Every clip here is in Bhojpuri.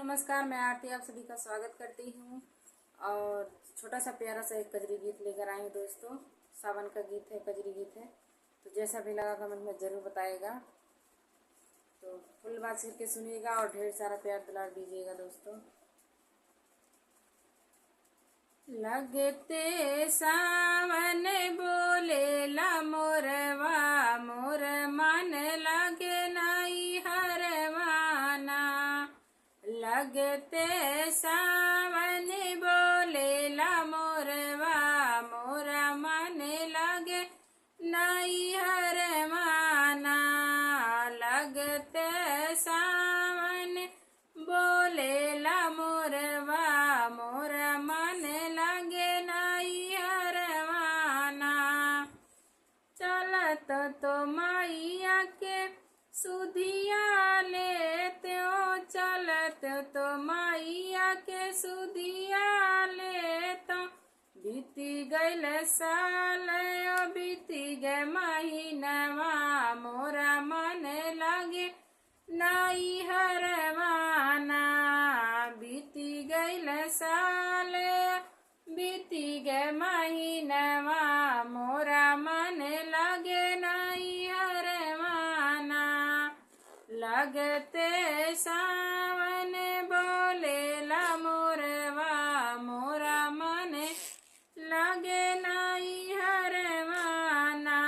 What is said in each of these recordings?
नमस्कार, मैं आरती आप सभी का स्वागत करती हूँ। और छोटा सा प्यारा सा एक कजरी गीत लेकर आई हूँ दोस्तों। सावन का गीत है, कजरी गीत है, तो जैसा भी लगा कमेंट में ज़रूर बताइएगा। तो फुल बात करके सुनिएगा और ढेर सारा प्यार दुलार दीजिएगा दोस्तों। लगते सावन बोलेला मोरवा, मोर मन लगे नाई हरवाना। लगते सावन बोलेला मोरवा, मोर मन लगे नाई हरवाना। लगते सावन बोलेला मोरवा, मोर मन लगे नाई हरवाना। चलत तो मैया के सुधिया लेते हो, चलत तो मैया के सुधिया लेता। बीती गईल साल बीती गए महीनवा, मोरा मन लगे नाई हरवाना। बीती गईल साल बीती गए महीनवा, मोरा मन लगे नाई हरवाना। लगते सावन बोलेला मोरवा, मोरा मन लगे नाई हरवाना।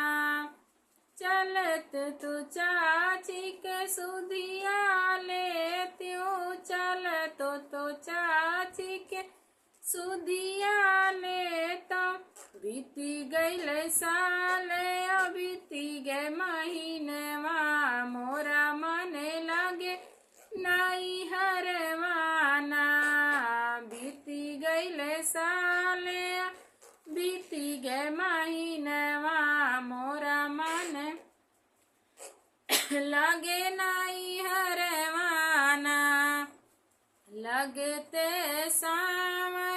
चलत तू चाची के सुधिया लेती हूँ, चलत तो चाची के सुधिया लेता। बीती गईल साल बीती गए महीनवा, मोरा मन लगे नाई हरवाना। बीती गईल साल बीती गए महीनवा, मोरा मन लगे नाई हरवाना। लगते सावन